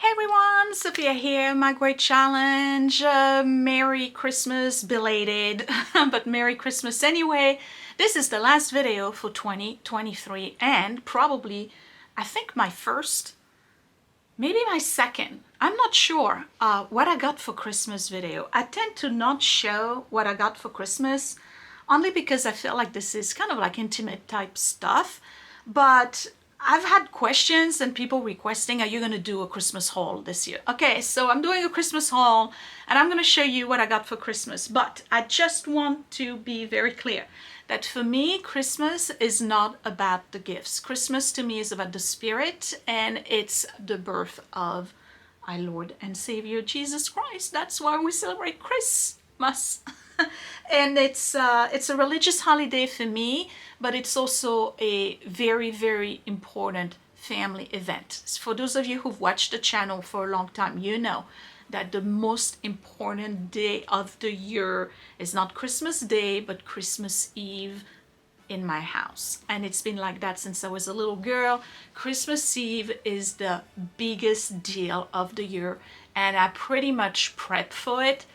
Hey everyone, Sophia here, My Great Challenge. Merry Christmas, belated, but Merry Christmas anyway. This is the last video for 2023 and probably, I think my first, maybe my second, I'm not sure, what I got for Christmas video. I tend to not show what I got for Christmas only because I feel like this is kind of like intimate type stuff, but I've had questions and people requesting, are you going to do a Christmas haul this year? Okay, so I'm doing a Christmas haul and I'm going to show you what I got for Christmas. But I just want to be very clear that for me, Christmas is not about the gifts. Christmas to me is about the spirit, and it's the birth of our Lord and Savior Jesus Christ. That's why we celebrate Christmas. And it's a religious holiday for me, but it's also a very, very important family event. For those of you who've watched the channel for a long time, you know that the most important day of the year is not Christmas Day, but Christmas Eve in my house. And it's been like that since I was a little girl. Christmas Eve is the biggest deal of the year, and I pretty much prep for it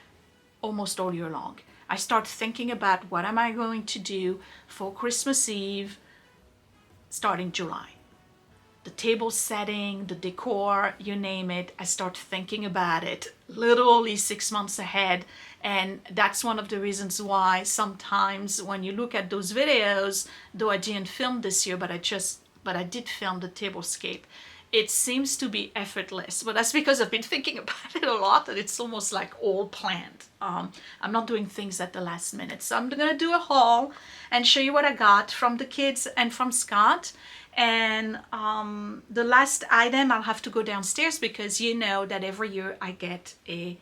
almost all year long. I start thinking about what am I going to do for Christmas Eve starting July. The table setting, the decor, you name it, I start thinking about it literally 6 months ahead. And that's one of the reasons why sometimes when you look at those videos, though I didn't film this year, but I did film the tablescape, it seems to be effortless, but that's because I've been thinking about it a lot and it's almost like all planned. I'm not doing things at the last minute. So I'm gonna do a haul and show you what I got from the kids and from Scott. And the last item, I'll have to go downstairs because you know that every year I get a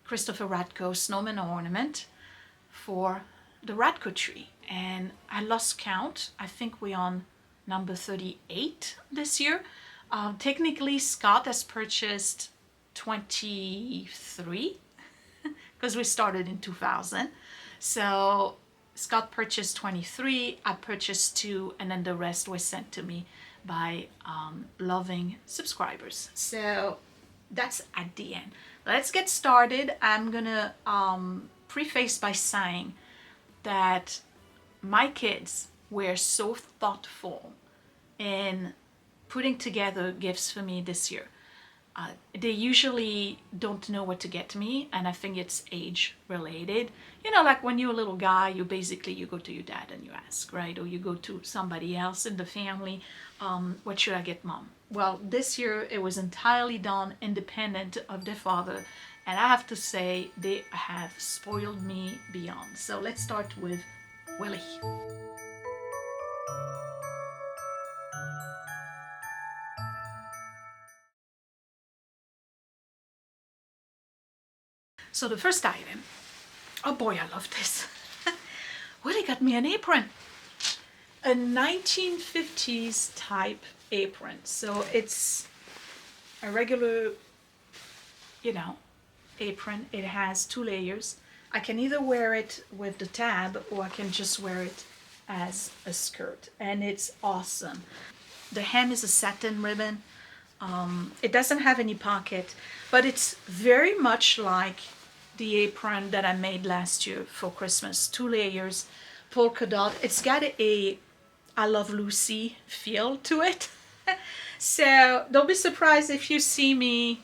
Christopher Radco snowman ornament for the Radco tree. And I lost count. I think we're on number 38 this year. Technically, Scott has purchased 23 because we started in 2000. So Scott purchased 23, I purchased 2, and then the rest was sent to me by loving subscribers. So that's at the end. Let's get started. I'm gonna preface by saying that my kids were so thoughtful in putting together gifts for me this year. They usually don't know what to get me, and I think it's age related. You know, like when you're a little guy, you go to your dad and you ask, right? Or you go to somebody else in the family, what should I get mom? Well, this year it was entirely done independent of their father, and I have to say they have spoiled me beyond. So let's start with Willie. So the first item, oh boy, I love this. Willie got me an apron, a 1950s type apron. So it's a regular, apron. It has 2 layers. I can either wear it with the tab or I can just wear it as a skirt, and it's awesome. The hem is a satin ribbon. It doesn't have any pocket, but it's very much like the apron that I made last year for Christmas. 2 layers, polka dot. It's got a I Love Lucy feel to it. So don't be surprised if you see me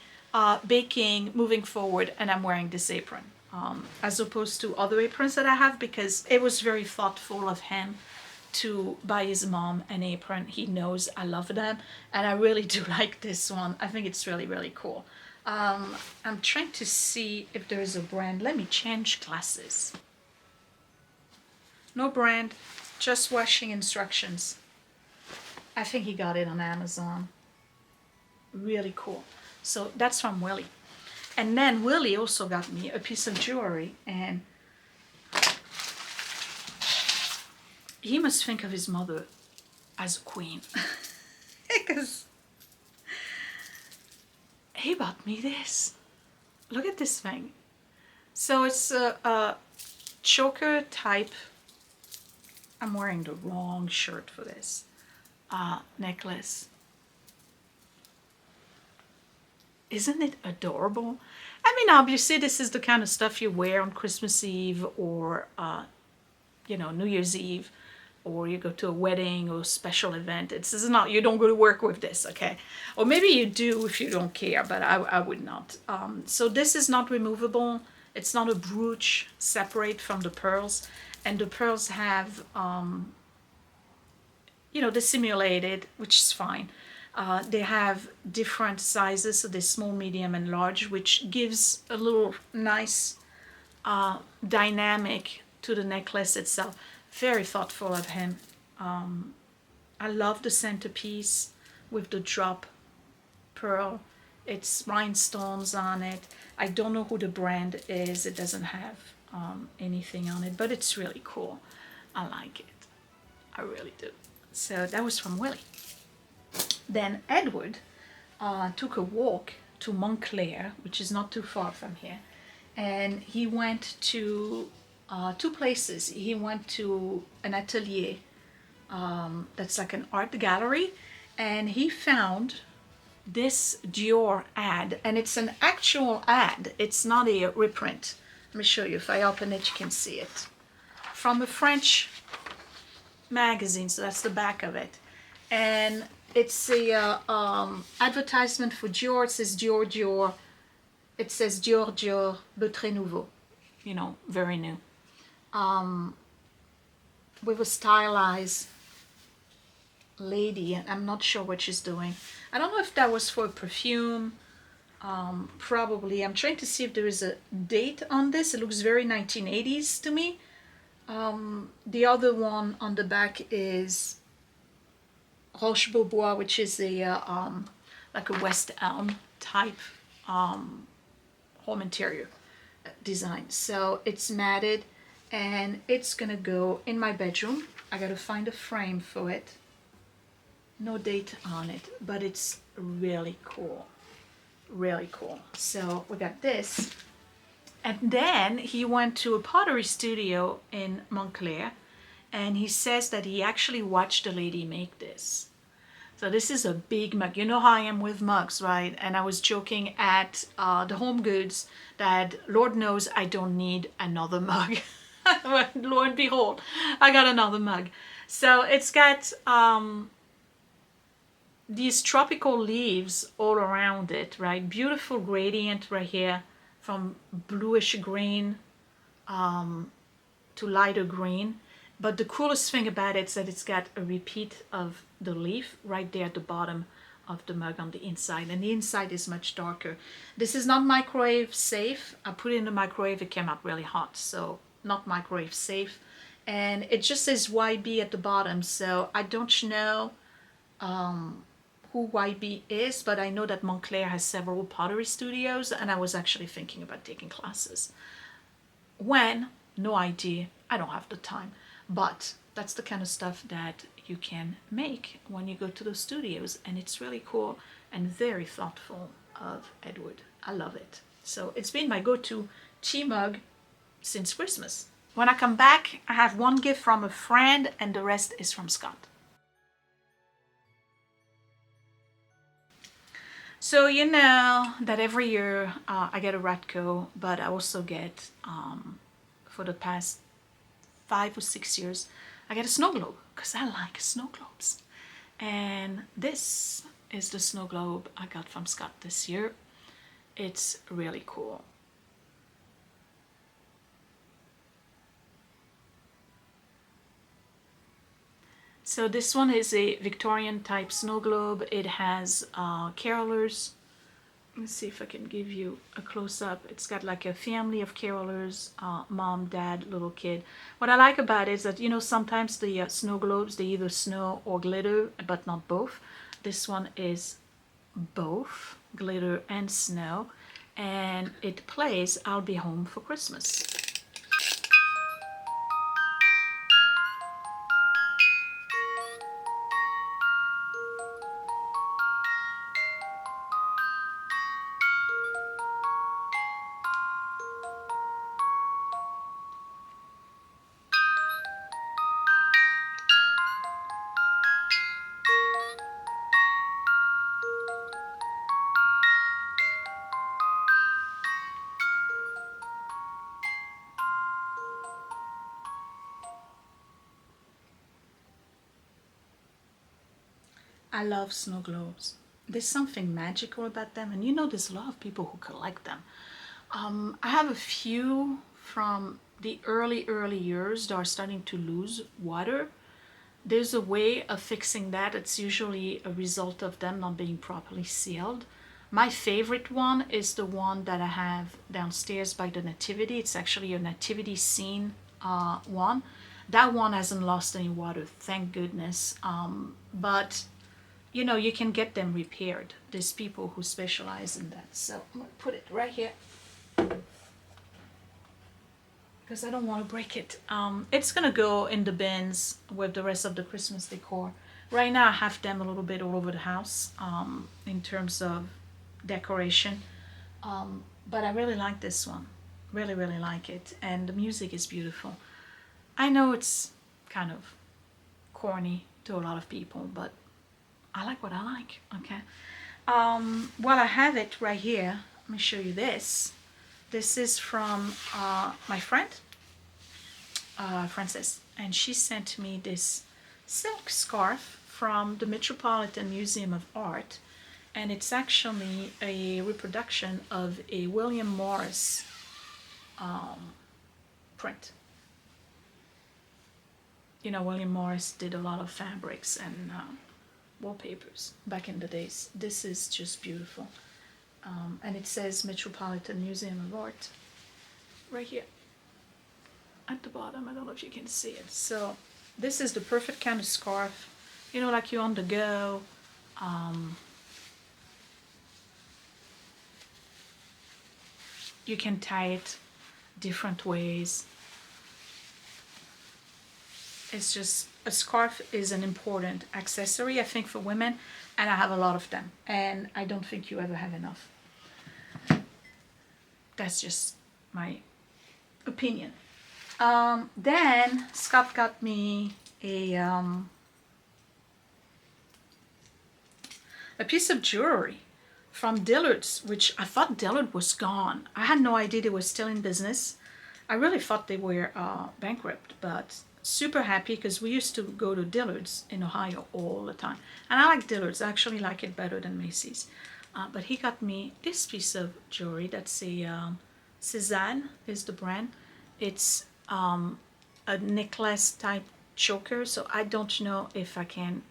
baking moving forward and I'm wearing this apron, as opposed to other aprons that I have, because it was very thoughtful of him to buy his mom an apron. He knows I love them, and I really do like this one. I think it's really, really cool. I'm trying to see if there's a brand. Let me change glasses. No brand, just washing instructions. I think he got it on Amazon. Really cool. So that's from Willie. And then Willie also got me a piece of jewelry, and he must think of his mother as a queen. Because he bought me this. Look at this thing. So it's a choker type. I'm wearing the wrong shirt for this. Necklace. Isn't it adorable? I mean, obviously this is the kind of stuff you wear on Christmas Eve or, you know, New Year's Eve, or you go to a wedding or a special event. This is not, you don't go to work with this, okay? Or maybe you do if you don't care, but I would not. So this is not removable. It's not a brooch separate from the pearls. And the pearls have, you know, dissimulated, which is fine. They have different sizes, so they're small, medium, and large, which gives a little nice dynamic to the necklace itself. Very thoughtful of him. I love the centerpiece with the drop pearl. It's rhinestones on it. I don't know who the brand is. It doesn't have anything on it, but it's really cool. I like it. I really do. So that was from Willie. Then Edward took a walk to Montclair, which is not too far from here, and he went to two places. He went to an atelier that's like an art gallery, and he found this Dior ad, and it's an actual ad. It's not a reprint. Let me show you. If I open it, you can see it. From a French magazine, so that's the back of it. And it's a advertisement for Dior. It says Dior, Dior. It says Dior, Dior, le très nouveau. You know, very new. With a stylized lady, and I'm not sure what she's doing. I don't know if that was for a perfume. Probably. I'm trying to see if there is a date on this. It looks very 1980s to me. The other one on the back is Roche-Beaubois, which is a like a West Elm type home interior design. So it's matted, and it's gonna go in my bedroom. I gotta find a frame for it. No date on it, but it's really cool. Really cool. So we got this. And then he went to a pottery studio in Montclair, and he says that he actually watched a lady make this. So this is a big mug. You know how I am with mugs, right? And I was joking at the Home Goods that Lord knows I don't need another mug. Lo and behold, I got another mug. So it's got these tropical leaves all around it, right? Beautiful gradient right here from bluish green to lighter green. But the coolest thing about it is that it's got a repeat of the leaf right there at the bottom of the mug on the inside, and the inside is much darker. This is not microwave safe. I put it in the microwave, it came out really hot, so not microwave safe. And it just says YB at the bottom, so I don't know who YB is, but I know that Montclair has several pottery studios, and I was actually thinking about taking classes. When? No idea. I don't have the time. But that's the kind of stuff that you can make when you go to those studios, and it's really cool and very thoughtful of Edward. I love it. So it's been my go-to tea mug since Christmas. When I come back, I have one gift from a friend and the rest is from Scott. So you know that every year I get a Radco, but I also get, for the past 5 or 6 years, I get a snow globe because I like snow globes. And this is the snow globe I got from Scott this year. It's really cool. So this one is a Victorian type snow globe. It has carolers. Let's see if I can give you a close-up. It's got like a family of carolers, mom, dad, little kid. What I like about it is that, you know, sometimes the snow globes, they either snow or glitter, but not both. This one is both glitter and snow, and it plays I'll Be Home for Christmas. I love snow globes. There's something magical about them, and you know there's a lot of people who collect them. I have a few from the early years that are starting to lose water. There's a way of fixing that. It's usually a result of them not being properly sealed. My favorite one is the one that I have downstairs by the nativity. It's actually a nativity scene one. That one hasn't lost any water, thank goodness. But you know, you can get them repaired. There's people who specialize in that. So I'm gonna put it right here because I don't want to break it. It's gonna go in the bins with the rest of the Christmas decor. Right now I have them a little bit all over the house in terms of decoration. But I really like this one. Really, really like it. And the music is beautiful. I know it's kind of corny to a lot of people, but I like what I like, okay? While I have it right here, let me show you this. This is from my friend, Frances, and she sent me this silk scarf from the Metropolitan Museum of Art, and it's actually a reproduction of a William Morris print. You know, William Morris did a lot of fabrics and wallpapers back in the days. This is just beautiful. And it says Metropolitan Museum of Art right here at the bottom. I don't know if you can see it. So this is the perfect kind of scarf, you know, like you're on the go. You can tie it different ways. It's just, a scarf is an important accessory, I think, for women, and I have a lot of them, and I don't think you ever have enough. That's just my opinion. Then Scott got me a piece of jewelry from Dillard's, which I thought Dillard was gone. I had no idea they were still in business. I really thought they were bankrupt, but super happy because we used to go to Dillard's in Ohio all the time. And I like Dillard's. I actually like it better than Macy's. But he got me this piece of jewelry. That's a CEDAR is the brand. It's a necklace type choker. So I don't know if I can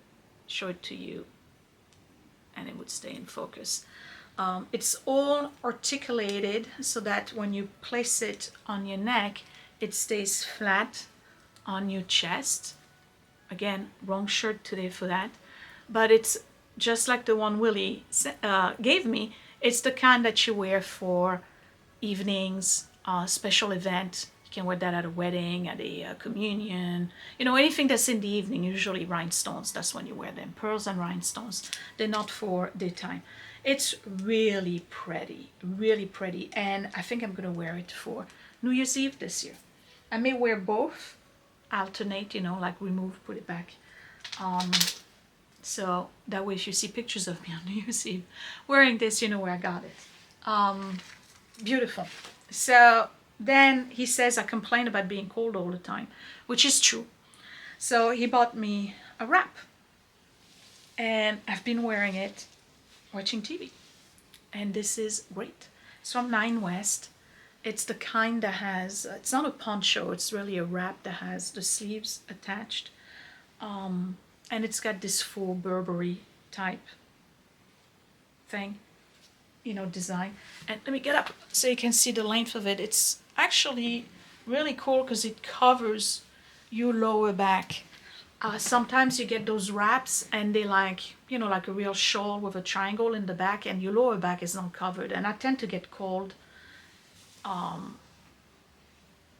show it to you and it would stay in focus. It's all articulated so that when you place it on your neck, it stays flat on your chest. Again, wrong shirt today for that. But it's just like the one Willie gave me. It's the kind that you wear for evenings, special event. You can wear that at a wedding, at a communion, you know, anything that's in the evening, usually rhinestones. That's when you wear them, pearls and rhinestones. They're not for daytime. It's really pretty, and I think I'm gonna wear it for New Year's Eve this year. I may wear both, alternate, you know, like remove, put it back. So that way if you see pictures of me on New Year's Eve wearing this, you know where I got it. Beautiful. So then he says I complain about being cold all the time, which is true. So he bought me a wrap, and I've been wearing it watching TV, and this is great. It's from Nine West. It's the kind that has, it's not a poncho, it's really a wrap that has the sleeves attached. And it's got this full Burberry type thing, you know, design. And let me get up so you can see the length of it. It's actually really cool because it covers your lower back. Sometimes you get those wraps and they like, you know, like a real shawl with a triangle in the back, and your lower back is not covered. And I tend to get cold on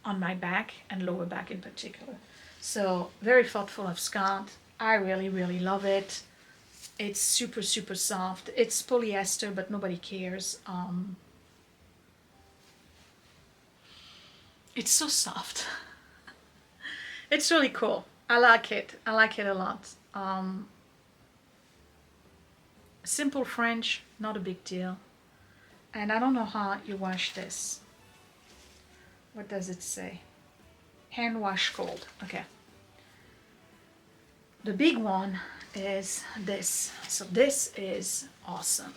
my back and lower back in particular. So very thoughtful of Scott. I really love it. It's super soft. It's polyester, but nobody cares. It's so soft. It's really cool. I like it. I like it a lot. Simple French, not a big deal. And I don't know how you wash this. What does it say? Hand wash cold. Okay. The big one is this. So this is awesome.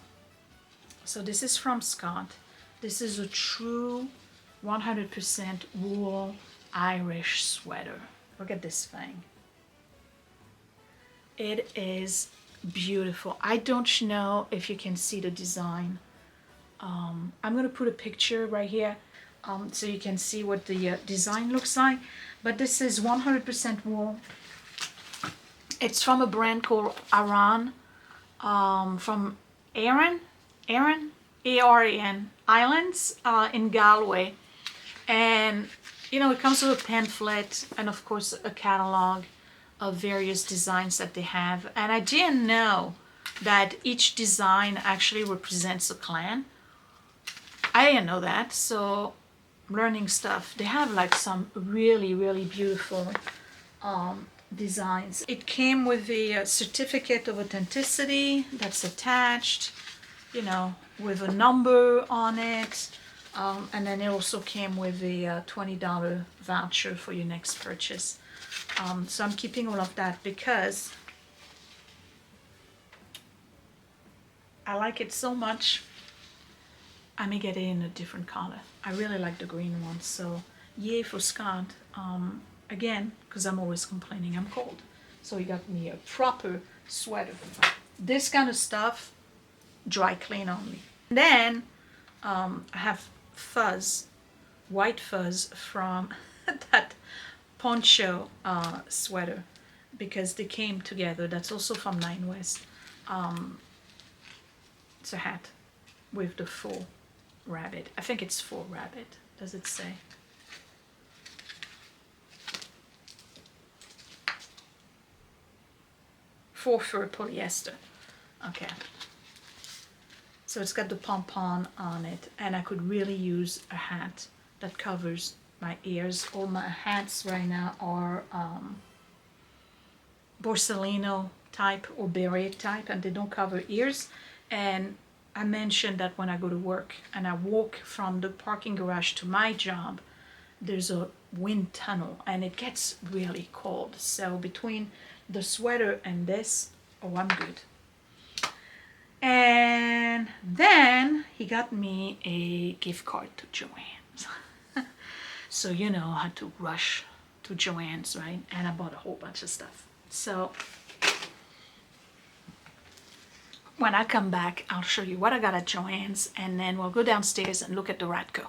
So this is from Scott. This is a true 100% wool Irish sweater. Look at this thing. It is beautiful. I don't know if you can see the design. I'm gonna put a picture right here so you can see what the design looks like. But this is 100% wool. It's from a brand called Aran, from Aran, A-R-A-N, Islands in Galway. And you know, it comes with a pamphlet and of course a catalog of various designs that they have. And I didn't know that each design actually represents a clan. I didn't know that, so I'm learning stuff. They have like some really, really beautiful designs. It came with the certificate of authenticity that's attached, you know, with a number on it. And then it also came with a $20 voucher for your next purchase. So I'm keeping all of that because I like it so much. I may get it in a different color. I really like the green one, so yay for Scott. Again, because I'm always complaining I'm cold. So he got me a proper sweater. This kind of stuff, dry clean only. And then I have fuzz, white fuzz from that poncho sweater because they came together. That's also from Nine West. It's a hat with the faux rabbit. I think it's faux rabbit. Does it say? Faux fur polyester. Okay. So it's got the pompon on it, and I could really use a hat that covers my ears. All my hats right now are Borsellino type or beret type, and they don't cover ears. And I mentioned that when I go to work and I walk from the parking garage to my job, there's a wind tunnel and it gets really cold. So between the sweater and this, oh, I'm good. And then he got me a gift card to Joann's. So you know, I had to rush to Joann's, right? And I bought a whole bunch of stuff. So when I come back, I'll show you what I got at Joann's, and then we'll go downstairs and look at the Radco.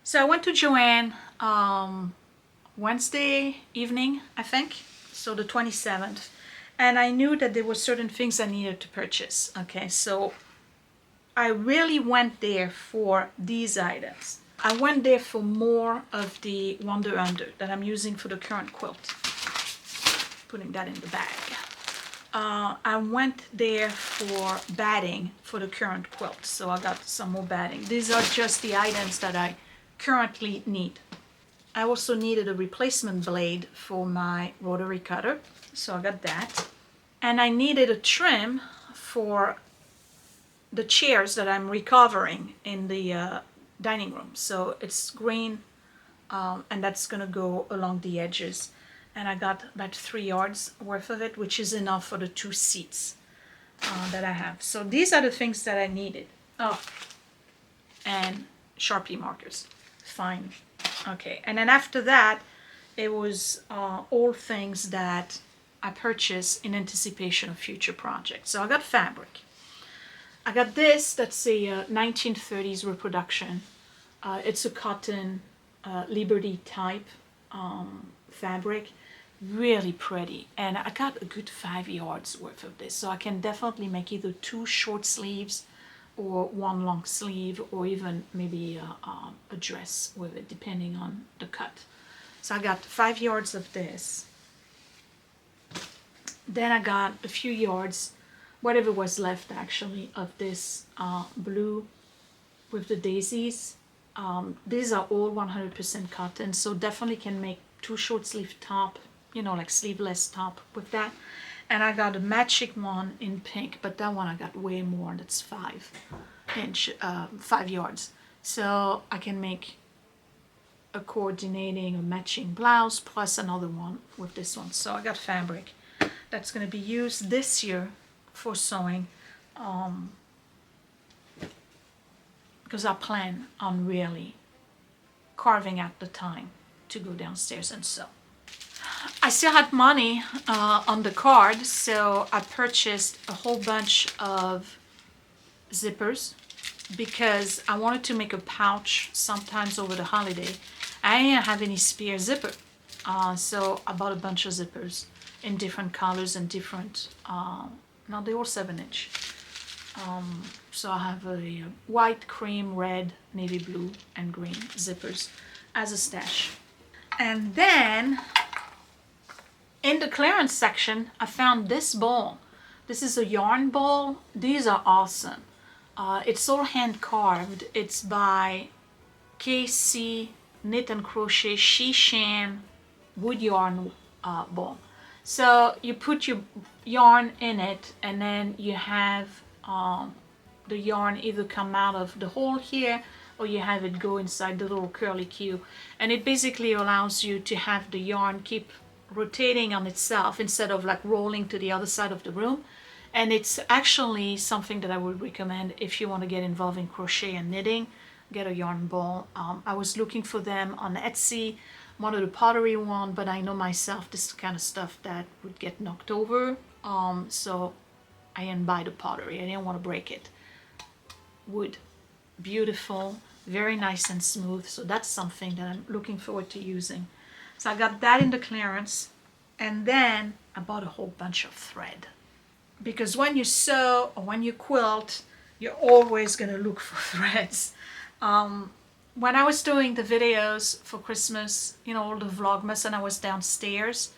So I went to Joann Wednesday evening, I think, so the 27th, and I knew that there were certain things I needed to purchase. Okay, so I really went there for these items. I went there for more of the Wonder Under that I'm using for the current quilt. Putting that in the bag. I went there for batting for the current quilt, so I got some more batting. These are just the items that I currently need. I also needed a replacement blade for my rotary cutter, so I got that. And I needed a trim for the chairs that I'm recovering in the dining room. So it's green, and that's gonna go along the edges. And I got about 3 yards worth of it, which is enough for the 2 seats that I have. So these are the things that I needed. Oh, and Sharpie markers. Fine. Okay, and then after that, it was all things that I purchased in anticipation of future projects. So I got fabric. I got this, that's a 1930s reproduction. It's a cotton Liberty type fabric. Really pretty, and I got a good 5 yards worth of this, so I can definitely make either 2 short sleeves or 1 long sleeve, or even maybe a dress with it, depending on the cut. So I got 5 yards of this. Then I got a few yards, whatever was left actually, of this blue with the daisies. These are all 100% cotton, so definitely can make 2 short sleeve top, you know, like sleeveless top with that. And I got a magic one in pink, but that one I got way more. That's 5 yards. So I can make a coordinating, a matching blouse plus another one with this one. So I got fabric that's going to be used this year for sewing, because I plan on really carving out the time to go downstairs and sew. I still had money on the card, so I purchased a whole bunch of zippers because I wanted to make a pouch sometimes over the holiday. I didn't have any spare zipper, so I bought a bunch of zippers in different colors and different, now they're all 7-inch. So I have a white, cream, red, navy blue, and green zippers as a stash. And then in the clearance section, I found this ball. This is a yarn ball. These are awesome. It's all hand carved. It's by KC Knit and Crochet Shishan wood yarn ball. So you put your yarn in it, and then you have the yarn either come out of the hole here, or you have it go inside the little curly Q, and it basically allows you to have the yarn keep rotating on itself instead of like rolling to the other side of the room. And it's actually something that I would recommend if you want to get involved in crochet and knitting. Get a yarn ball. I was looking for them on Etsy, one of the pottery one, but I know myself this is the kind of stuff that would get knocked over, so I didn't buy the pottery. I didn't want to break it. Wood, beautiful, very nice and smooth, so that's something that I'm looking forward to using. So I got that in the clearance, and then I bought a whole bunch of thread, because when you sew or when you quilt, you're always going to look for threads. When I was doing the videos for Christmas, you know, all the Vlogmas, and I was downstairs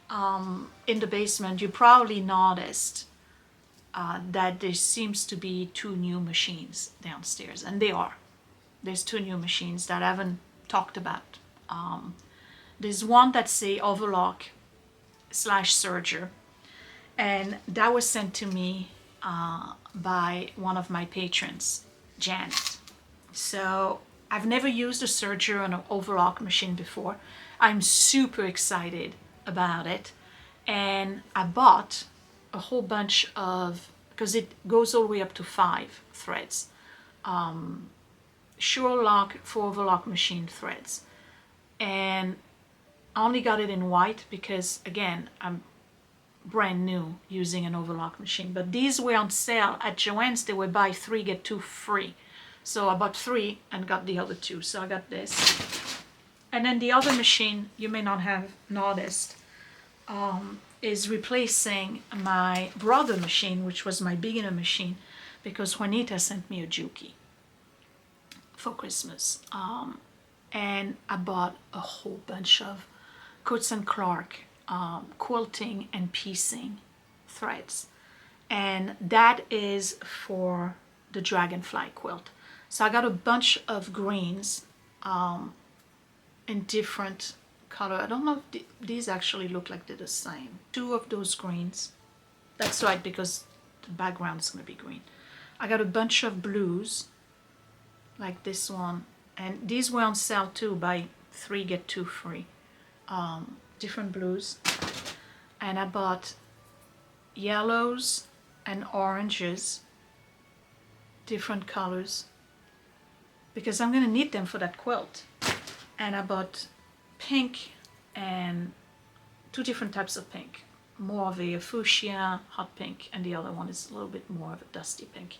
in the basement, you probably noticed that there seems to be 2 new machines downstairs, and they are. There's 2 new machines that I haven't talked about. There's one that's a overlock / serger, and that was sent to me by one of my patrons, Janet. So I've never used a serger on an overlock machine before. I'm super excited about it, and I bought a whole bunch of, because it goes all the way up to 5 threads, Sure Lock for overlock machine threads, and I only got it in white because, again, I'm brand new using an overlock machine, but these were on sale at Joann's. They were buy 3 get 2 free, so I bought 3 and got the other 2. So I got this, and then the other machine you may not have noticed is replacing my brother machine, which was my beginner machine, because Juanita sent me a Juki for Christmas, and I bought a whole bunch of Coats and Clark quilting and piecing threads, and that is for the dragonfly quilt. So I got a bunch of greens in different color. I don't know if these actually look like they're the same. 2 of those greens. That's right, because the background is going to be green. I got a bunch of blues like this one, and these were on sale too, by 3 get 2 free. Different blues, and I bought yellows and oranges, different colors, because I'm gonna need them for that quilt. And I bought pink and 2 different types of pink, more of a fuchsia hot pink, and the other one is a little bit more of a dusty pink.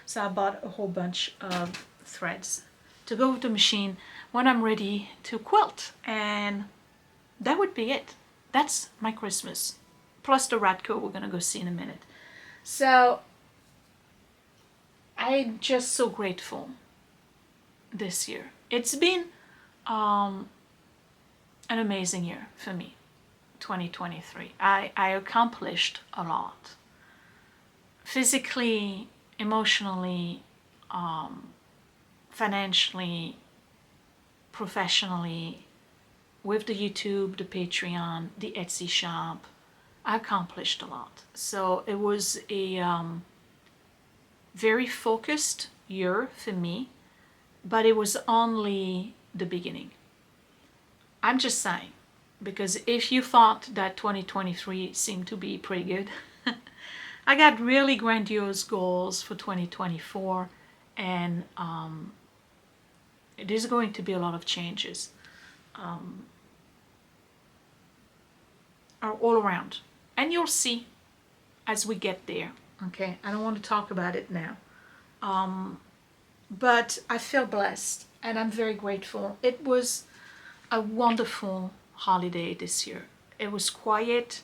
So I bought a whole bunch of threads to go with the machine when I'm ready to quilt, and that would be it. That's my Christmas, plus the Radco we're gonna go see in a minute. So I'm just so grateful this year. It's been an amazing year for me, 2023. I accomplished a lot, physically, emotionally, financially, professionally, with the YouTube, the Patreon, the Etsy shop. I accomplished a lot. So it was a very focused year for me, but it was only the beginning. I'm just saying, because if you thought that 2023 seemed to be pretty good, I got really grandiose goals for 2024, and there's going to be a lot of changes all around, and you'll see as we get there. Okay, I don't want to talk about it now, but I feel blessed and I'm very grateful. It was a wonderful holiday this year. It was quiet.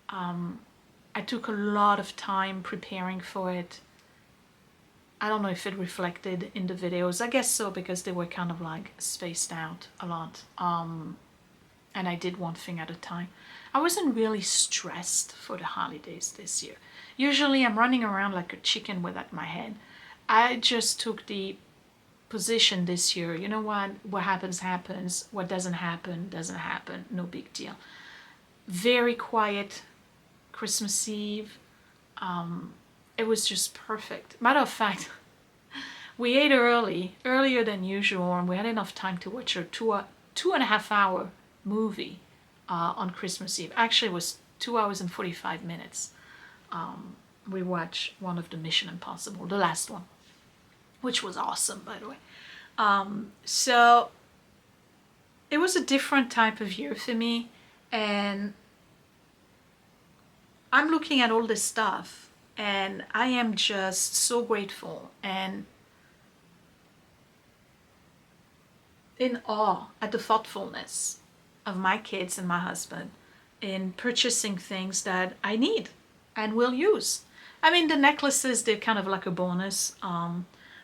I took a lot of time preparing for it. I don't know if it reflected in the videos. I guess so, because they were kind of like spaced out a lot. And I did one thing at a time. I wasn't really stressed for the holidays this year. Usually I'm running around like a chicken without my head. I just took the position this year, you know what happens happens, what doesn't happen doesn't happen, no big deal. Very quiet Christmas Eve. It was just perfect. Matter of fact, we ate earlier than usual, and we had enough time to watch a 2.5 hour movie on Christmas Eve. Actually, it was 2 hours and 45 minutes. We watched one of the Mission Impossible, the last one, which was awesome, by the way. So it was a different type of year for me, and I'm looking at all this stuff and I am just so grateful and in awe at the thoughtfulness of my kids and my husband in purchasing things that I need and will use. I mean, the necklaces, they're kind of like a bonus,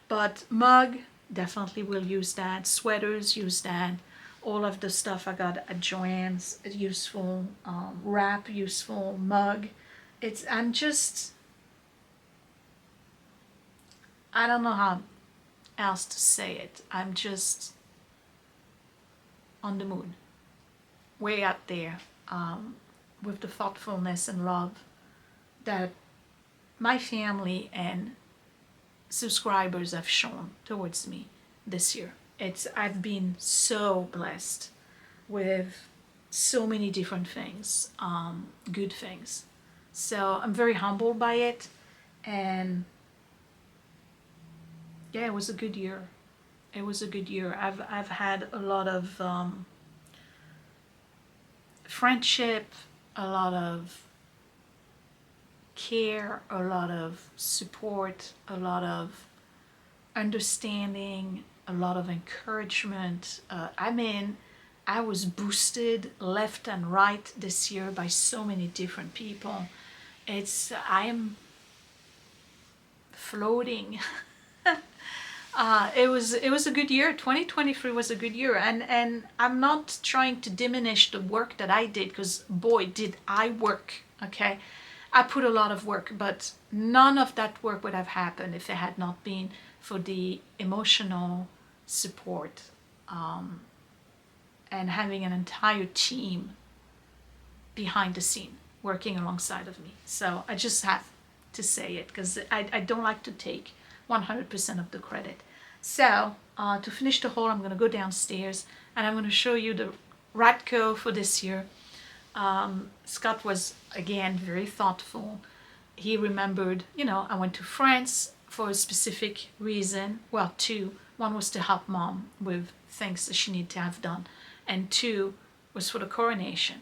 but mug, definitely will use that. Sweaters, use that. All of the stuff I got at Joann's, useful. Wrap, useful. Mug. I'm just, I don't know how else to say it. I'm just on the moon. Way out there, with the thoughtfulness and love that my family and subscribers have shown towards me this year. I've been so blessed with so many different things, good things. So I'm very humbled by it, and yeah, it was a good year. It was a good year. I've had a lot of friendship, a lot of care, a lot of support, a lot of understanding, a lot of encouragement. I mean, I was boosted left and right this year by so many different people. I'm floating. It was a good year. 2023 was a good year, and I'm not trying to diminish the work that I did, because boy did I work. Okay, I put a lot of work, but none of that work would have happened if it had not been for the emotional support, and having an entire team behind the scene working alongside of me. So I just have to say it, because I don't like to take 100% of the credit. So to finish the haul, I'm going to go downstairs and I'm going to show you the Radco for this year. Scott was again very thoughtful. He remembered, you know, I went to France for a specific reason. Well, two. One was to help mom with things that she needed to have done, and two was for the coronation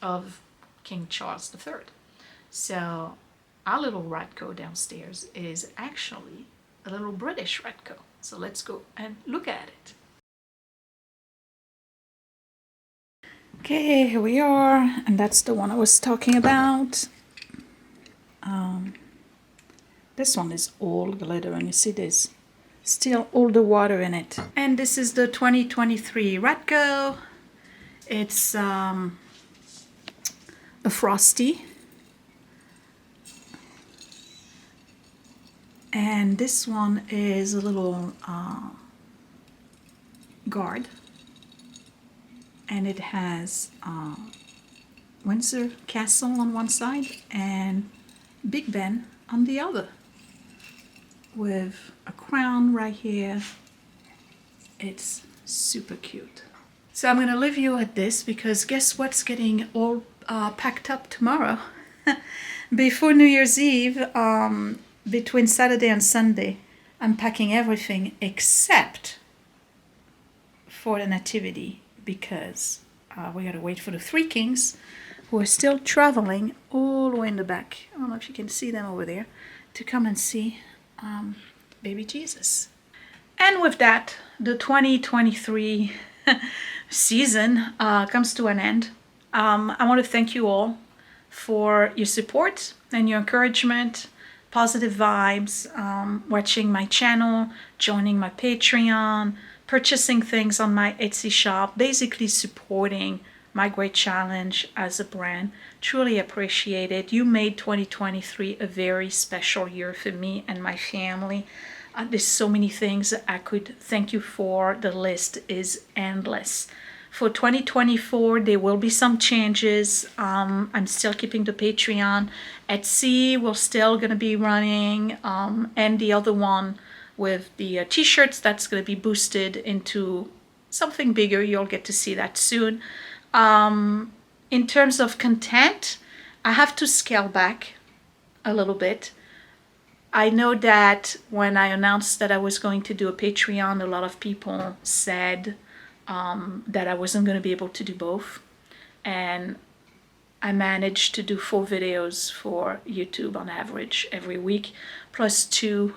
of King Charles III. So our little Radco downstairs is actually a little British Radco. So let's go and look at it. Okay, here we are, and that's the one I was talking about. This one is all glitter, and you see there's still all the water in it. And this is the 2023 Radco. It's a frosty. And this one is a little guard, and it has Windsor Castle on one side and Big Ben on the other, with a crown right here. It's Super cute. So I'm gonna leave you at this because guess what's getting all packed up tomorrow? Before New Year's Eve, between Saturday and Sunday, I'm packing everything except for the nativity because we gotta wait for the three kings who are still traveling all the way in the back. I don't know if you can see them over there, to come and see baby Jesus. And with that, the 2023 season comes to an end. I want to thank you all for your support and your encouragement, positive vibes, watching my channel, joining my Patreon, purchasing things on my Esty Shop, basically supporting My Great Challenge as a brand. Truly appreciate it. You made 2023 a very special year for me and my family. There's so many things I could thank you for. The list is endless. For 2024, there will be some changes. I'm still keeping the Patreon. Etsy, we're still going to be running. And the other one with the t-shirts, that's going to be boosted into something bigger. You'll get to see that soon. In terms of content, I have to scale back a little bit. I know that when I announced that I was going to do a Patreon, a lot of people said that I wasn't going to be able to do both. And I managed to do 4 videos for YouTube on average every week, plus 2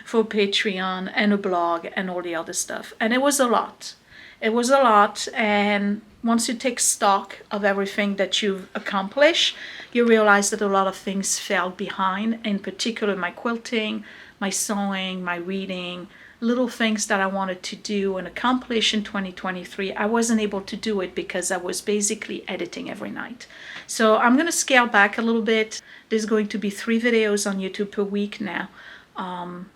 for Patreon and a blog and all the other stuff. And it was a lot. It was a lot, and once you take stock of everything that you've accomplished, you realize that a lot of things fell behind, in particular my quilting, my sewing, my reading, little things that I wanted to do and accomplish in 2023. I wasn't able to do it because I was basically editing every night. So I'm going to scale back a little bit. There's going to be 3 videos on YouTube per week now.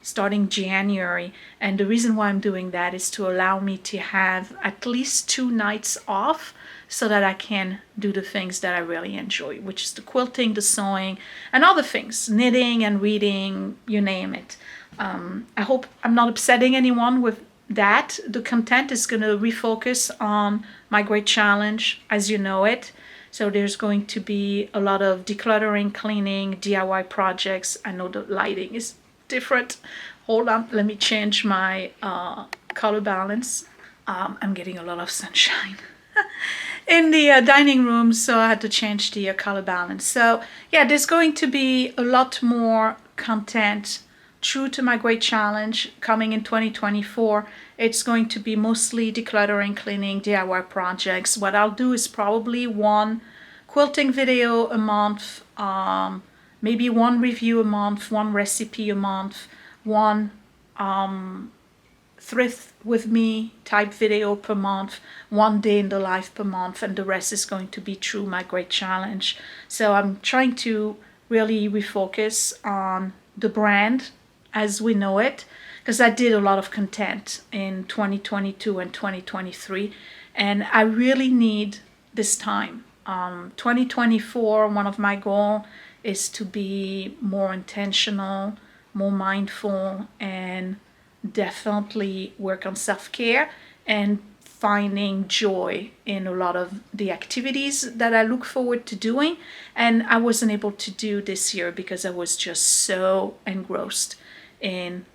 Starting January, and the reason why I'm doing that is to allow me to have at least 2 nights off so that I can do the things that I really enjoy, which is the quilting, the sewing, and other things, knitting and reading, you name it. I hope I'm not upsetting anyone with that. The content is going to refocus on My Great Challenge as you know it. So there's going to be a lot of decluttering, cleaning, DIY projects. I know the lighting is different. Hold on, let me change my color balance. I'm getting a lot of sunshine in the dining room, so I had to change the color balance. So yeah, there's going to be a lot more content true to My Great Challenge coming in 2024. It's going to be mostly decluttering, cleaning, DIY projects. What I'll do is probably 1 quilting video a month, maybe 1 review a month, 1 recipe a month, 1 thrift with me type video per month, 1 day in the life per month, and the rest is going to be true My Great Challenge. So I'm trying to really refocus on the brand as we know it, because I did a lot of content in 2022 and 2023, and I really need this time. 2024, one of my goals is to be more intentional, more mindful, and definitely work on self-care and finding joy in a lot of the activities that I look forward to doing. And I wasn't able to do this year because I was just so engrossed in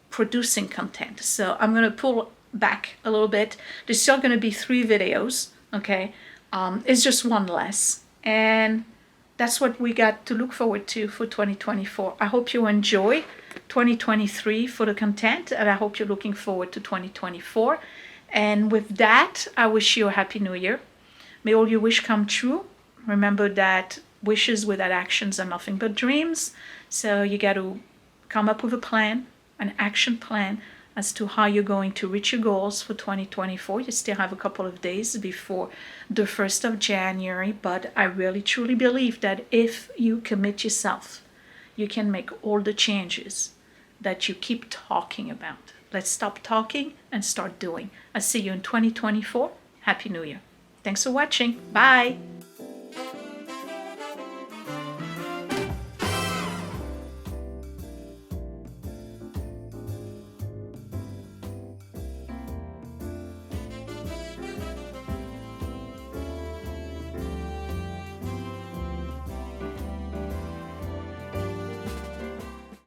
producing content. So I'm going to pull back a little bit. There's still going to be 3 videos, okay? It's just 1 less. And that's what we got to look forward to for 2024. I hope you enjoy 2023 for the content, and I hope you're looking forward to 2024. And with that, I wish you a happy new year. May all your wishes come true. Remember that wishes without actions are nothing but dreams. So you got to come up with a plan, an action plan as to how you're going to reach your goals for 2024. You still have a couple of days before the 1st of January, but I really truly believe that if you commit yourself, you can make all the changes that you keep talking about. Let's stop talking and start doing. I'll see you in 2024. Happy New Year. Thanks for watching. Bye.